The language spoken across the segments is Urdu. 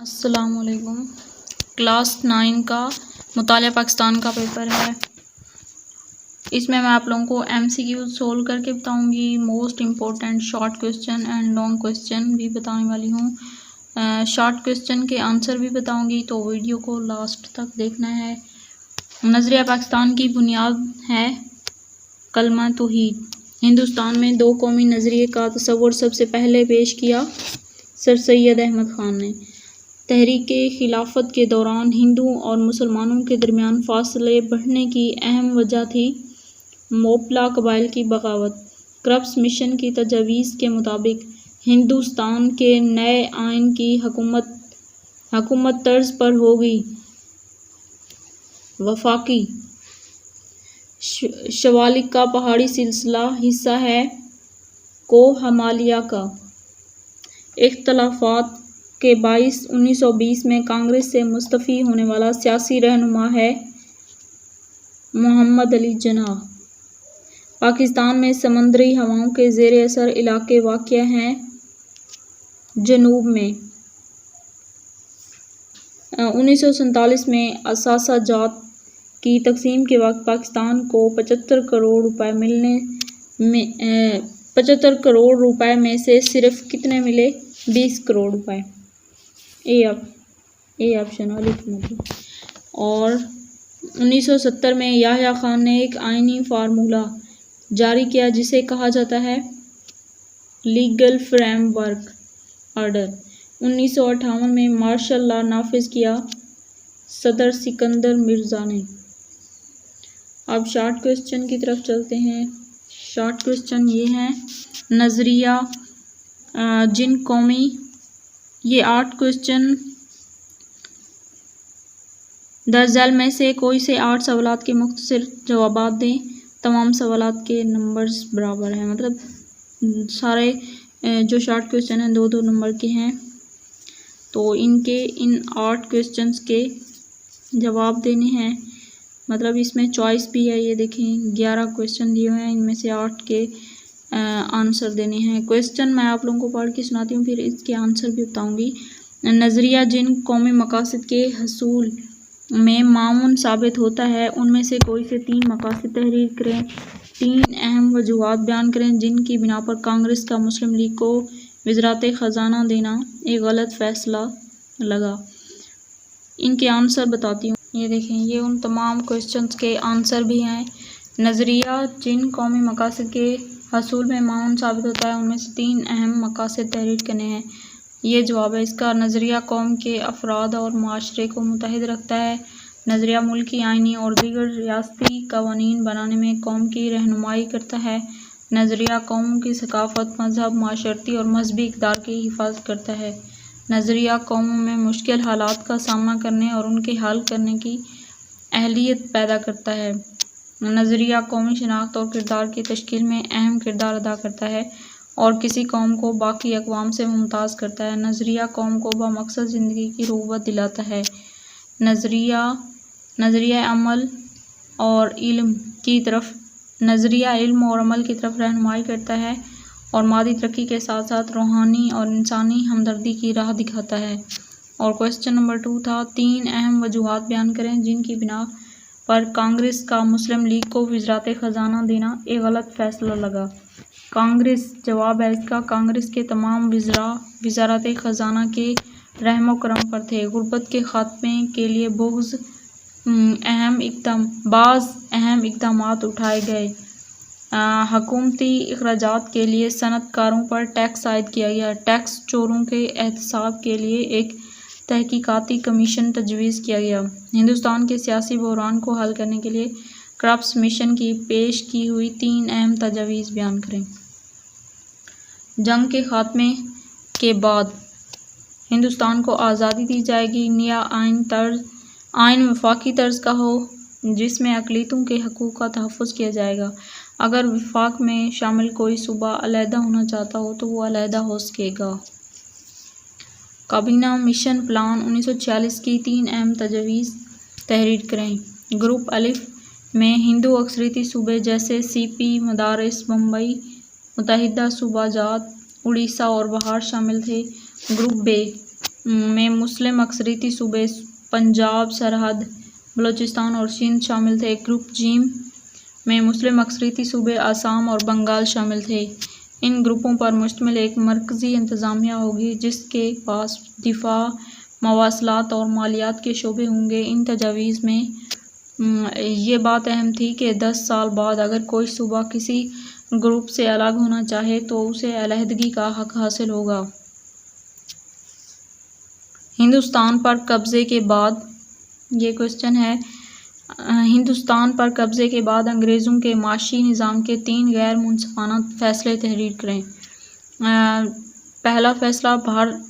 السلام علیکم۔ کلاس 9 کا مطالعہ پاکستان کا پیپر ہے۔ اس میں آپ لوگوں کو MCQ سولو کر کے بتاؤں گی، most important short question and long question بھی بتانے والی ہوں۔ شارٹ کویسچن کے آنسر بھی بتاؤں گی، تو ویڈیو کو لاسٹ تک دیکھنا ہے۔ نظریہ پاکستان کی بنیاد ہے کلمہ توحید۔ ہندوستان میں 2 قومی نظریے کا تصور سب سے پہلے پیش کیا سر سید احمد خان نے۔ تحریک خلافت کے دوران ہندوؤں اور مسلمانوں کے درمیان فاصلے بڑھنے کی اہم وجہ تھی موپلا قبائل کی بغاوت۔ کرپس مشن کی تجاویز کے مطابق ہندوستان کے نئے آئین کی حکومت طرز پر ہوگی وفاقی۔ شوالک کا پہاڑی سلسلہ حصہ ہے کوہ ہمالیہ کا۔ اختلافات کے باعث 1920 میں کانگریس سے مستعفی ہونے والا سیاسی رہنما ہے محمد علی جناح۔ پاکستان میں سمندری ہواؤں کے زیر اثر علاقے واقع ہیں جنوب میں۔ 1947 میں اثاثہ جات کی تقسیم کے وقت پاکستان کو 75 کروڑ روپے میں سے صرف کتنے ملے؟ 20 کروڑ روپے۔ اے آپشن اور 1970 میں یحییٰ خان نے ایک آئینی فارمولہ جاری کیا جسے کہا جاتا ہے لیگل فریم ورک آرڈر۔ 1958 میں مارشل لا نافذ کیا صدر سکندر مرزا نے۔ اب شارٹ کویسچن کی طرف چلتے ہیں۔ شارٹ کویسچن یہ ہیں: نظریہ جن قومی، یہ 8 کویسچن درج ذیل میں سے کوئی سے 8 سوالات کے مختصر جوابات دیں۔ تمام سوالات کے نمبرز برابر ہیں، مطلب سارے جو شارٹ کویسچن ہیں 2-2 نمبر کے ہیں، تو ان 8 کویسچنز کے جواب دینے ہیں۔ مطلب اس میں چوائس بھی ہے، یہ دیکھیں 11 کویسچن دیے ہوئے ہیں، ان میں سے 8 کے آنسر دینے ہیں۔ کویسچن میں آپ لوگوں کو پڑھ کے سناتی ہوں، پھر اس کے آنسر بھی بتاؤں گی۔ نظریہ جن قومی مقاصد کے حصول میں معاون ثابت ہوتا ہے، ان میں سے کوئی سے 3 مقاصد تحریر کریں۔ 3 اہم وجوہات بیان کریں جن کی بنا پر کانگریس کا مسلم لیگ کو وزارت خزانہ دینا ایک غلط فیصلہ لگا۔ ان کے آنسر بتاتی ہوں، یہ دیکھیں، یہ ان تمام کویسچنز کے آنسر بھی ہیں۔ نظریہ جن قومی مقاصد کے حصول میں معاون ثابت ہوتا ہے، ان میں سے 3 اہم مقاصد تحریر کرنے ہیں، یہ جواب ہے اس کا۔ نظریہ قوم کے افراد اور معاشرے کو متحد رکھتا ہے۔ نظریہ ملکی آئینی اور دیگر ریاستی قوانین بنانے میں قوم کی رہنمائی کرتا ہے۔ نظریہ قوموں کی ثقافت، مذہب، معاشرتی اور مذہبی اقدار کی حفاظت کرتا ہے۔ نظریہ قوموں میں مشکل حالات کا سامنا کرنے اور ان کے حل کرنے کی اہلیت پیدا کرتا ہے۔ نظریہ قومی شناخت اور کردار کی تشکیل میں اہم کردار ادا کرتا ہے اور کسی قوم کو باقی اقوام سے ممتاز کرتا ہے۔ نظریہ قوم کو بامقصد زندگی کی رغبت دلاتا ہے۔ نظریہ علم اور عمل کی طرف رہنمائی کرتا ہے اور مادی ترقی کے ساتھ ساتھ روحانی اور انسانی ہمدردی کی راہ دکھاتا ہے۔ اور کویسچن نمبر 2 تھا 3 اہم وجوہات بیان کریں جن کی بنا پر کانگریس کا مسلم لیگ کو وزارت خزانہ دینا ایک غلط فیصلہ لگا۔ کانگریس، جواب ہے اس کا، کانگریس کے تمام وزراء وزارت خزانہ کے رحم و کرم پر تھے۔ غربت کے خاتمے کے لیے بعض اہم اقدامات اٹھائے گئے۔ حکومتی اخراجات کے لیے صنعت کاروں پر ٹیکس عائد کیا گیا۔ ٹیکس چوروں کے احتساب کے لیے ایک تحقیقاتی کمیشن تجویز کیا گیا۔ ہندوستان کے سیاسی بحران کو حل کرنے کے لیے کرپس مشن کی پیش کی ہوئی 3 اہم تجاویز بیان کریں۔ جنگ کے خاتمے کے بعد ہندوستان کو آزادی دی جائے گی۔ نیا آئین وفاقی طرز کا ہو جس میں اقلیتوں کے حقوق کا تحفظ کیا جائے گا۔ اگر وفاق میں شامل کوئی صوبہ علیحدہ ہونا چاہتا ہو تو وہ علیحدہ ہو سکے گا۔ کابینہ مشن پلان 1946 کی 3 اہم تجاویز تحریر کریں۔ گروپ الف میں ہندو اکثریتی صوبے جیسے CP، مدارس، بمبئی، متحدہ صوبہ جات، اڑیسہ اور بہار شامل تھے۔ گروپ بے میں مسلم اکثریتی صوبے پنجاب، سرحد، بلوچستان اور سندھ شامل تھے۔ گروپ ج میں مسلم اکثریتی صوبے آسام اور بنگال شامل تھے۔ ان گروپوں پر مشتمل ایک مرکزی انتظامیہ ہوگی جس کے پاس دفاع، مواصلات اور مالیات کے شعبے ہوں گے۔ ان تجاویز میں یہ بات اہم تھی کہ 10 سال بعد اگر کوئی صوبہ کسی گروپ سے الگ ہونا چاہے تو اسے علیحدگی کا حق حاصل ہوگا۔ ہندوستان پر قبضے کے بعد یہ کوشچن ہے، ہندوستان پر قبضے کے بعد انگریزوں کے معاشی نظام کے 3 غیر منصفانہ فیصلے تحریر کریں۔ پہلا فیصلہ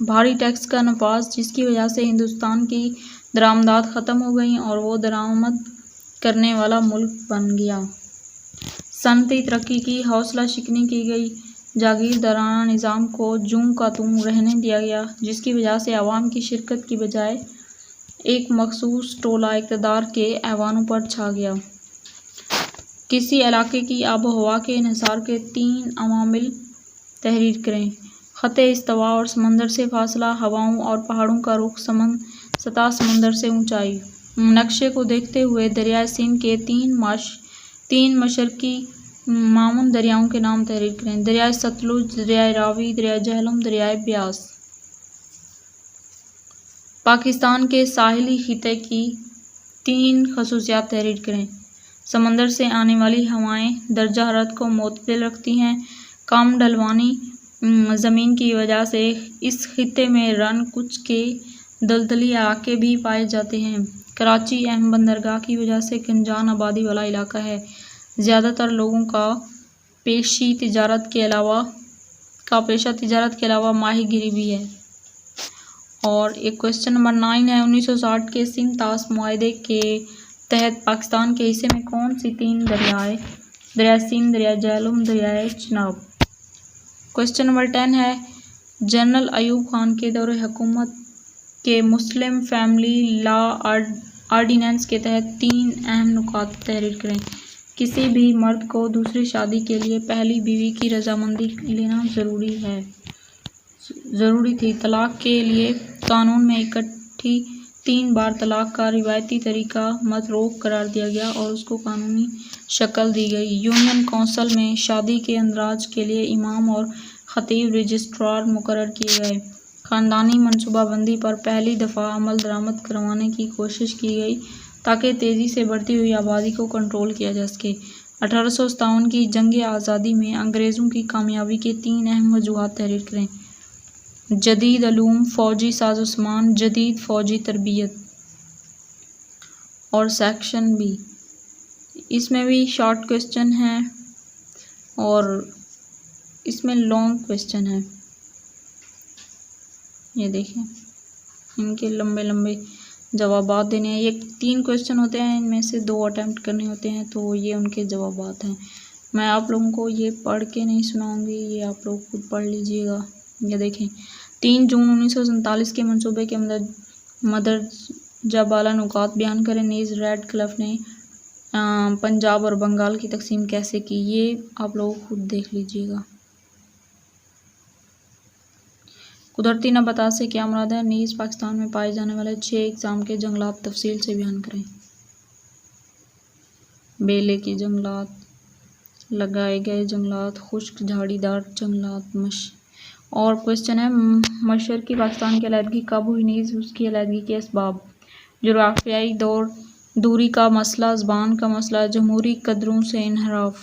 بھاری ٹیکس کا نفاذ، جس کی وجہ سے ہندوستان کی درآمدات ختم ہو گئیں اور وہ درآمد کرنے والا ملک بن گیا۔ صنعتی ترقی کی حوصلہ شکنی کی گئی۔ جاگیردارانہ نظام کو جوں کا توں رہنے دیا گیا، جس کی وجہ سے عوام کی شرکت کی بجائے ایک مخصوص ٹولہ اقتدار کے ایوانوں پر چھا گیا۔ کسی علاقے کی آب و ہوا کے انحصار کے 3 عوامل تحریر کریں۔ خط استوا اور سمندر سے فاصلہ، ہواؤں اور پہاڑوں کا رخ، سطح سمندر سے اونچائی۔ نقشے کو دیکھتے ہوئے دریائے سندھ کے 3 مشرقی معاون دریاؤں کے نام تحریر کریں۔ دریائے ستلج، دریائے راوی، دریائے جہلم، دریائے بیاس۔ پاکستان کے ساحلی خطے کی 3 خصوصیات تحریر کریں۔ سمندر سے آنے والی ہوائیں درجہ حرارت کو معتدل رکھتی ہیں۔ کم ڈھلوانی زمین کی وجہ سے اس خطے میں رن کچ کے دلدلی علاقے بھی پائے جاتے ہیں۔ کراچی اہم بندرگاہ کی وجہ سے گنجان آبادی والا علاقہ ہے۔ زیادہ تر لوگوں کا پیشہ تجارت کے علاوہ ماہی گیری بھی ہے۔ اور ایک کوشچن نمبر 9 ہے، 1960 کے سندھ طاس معاہدے کے تحت پاکستان کے حصے میں کون سی 3 دریائے سندھ، دریائے جہلم، دریائے چناب؟ کوشچن نمبر 10 ہے، جنرل ایوب خان کے دور حکومت کے مسلم فیملی لا آرڈیننس کے تحت 3 اہم نکات تحریر کریں۔ کسی بھی مرد کو دوسری شادی کے لیے پہلی بیوی کی رضامندی لینا ضروری تھی۔ طلاق کے لیے قانون میں اکٹھی 3 بار طلاق کا روایتی طریقہ متروک قرار دیا گیا اور اس کو قانونی شکل دی گئی۔ یونین کونسل میں شادی کے اندراج کے لیے امام اور خطیب رجسٹرار مقرر کیے گئے۔ خاندانی منصوبہ بندی پر پہلی دفعہ عمل درآمد کروانے کی کوشش کی گئی تاکہ تیزی سے بڑھتی ہوئی آبادی کو کنٹرول کیا جا سکے۔ 1857 کی جنگ آزادی میں انگریزوں کی کامیابی کے 3 اہم وجوہات تحریر کریں۔ جدید علوم، فوجی سازوسامان، جدید فوجی تربیت۔ اور سیکشن بی، اس میں بھی شارٹ کوشچن ہے اور اس میں لانگ کوشچن ہے۔ یہ دیکھیں، ان کے لمبے جوابات دینے ہیں۔ یہ 3 کوشچن ہوتے ہیں، ان میں سے 2 اٹیمپٹ کرنے ہوتے ہیں، تو یہ ان کے جوابات ہیں۔ میں آپ لوگوں کو یہ پڑھ کے نہیں سناؤں گی، یہ آپ لوگ خود پڑھ لیجئے گا۔ یہ دیکھیں، 3 جون 1947 کے منصوبے کے مندرجہ بالا نکات بیان کریں۔ نیز ریڈ کلف نے پنجاب اور بنگال کی تقسیم کیسے کی؟ یہ آپ لوگ خود دیکھ لیجئے گا۔ قدرتی نباتات سے کیا مراد ہے؟ نیز پاکستان میں پائے جانے والے 6 اقسام کے جنگلات تفصیل سے بیان کریں۔ بیلے کے جنگلات، لگائے گئے جنگلات، خشک جھاڑی دار جنگلات۔ اور کوشچن ہے، مشرقی پاکستان کی علیحدگی کب ہوئی؟ نیز اس کی علیحدگی کے اسباب۔ جغرافیائی دوری کا مسئلہ، زبان کا مسئلہ، جمہوری قدروں سے انحراف،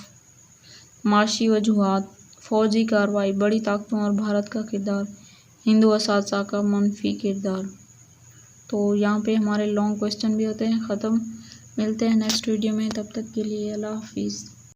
معاشی وجوہات، فوجی کارروائی، بڑی طاقتوں اور بھارت کا کردار، ہندو اساتذہ کا منفی کردار۔ تو یہاں پہ ہمارے لانگ کوشچن بھی ہوتے ہیں ختم۔ ملتے ہیں نیکسٹ ویڈیو میں، تب تک کے لیے اللہ حافظ۔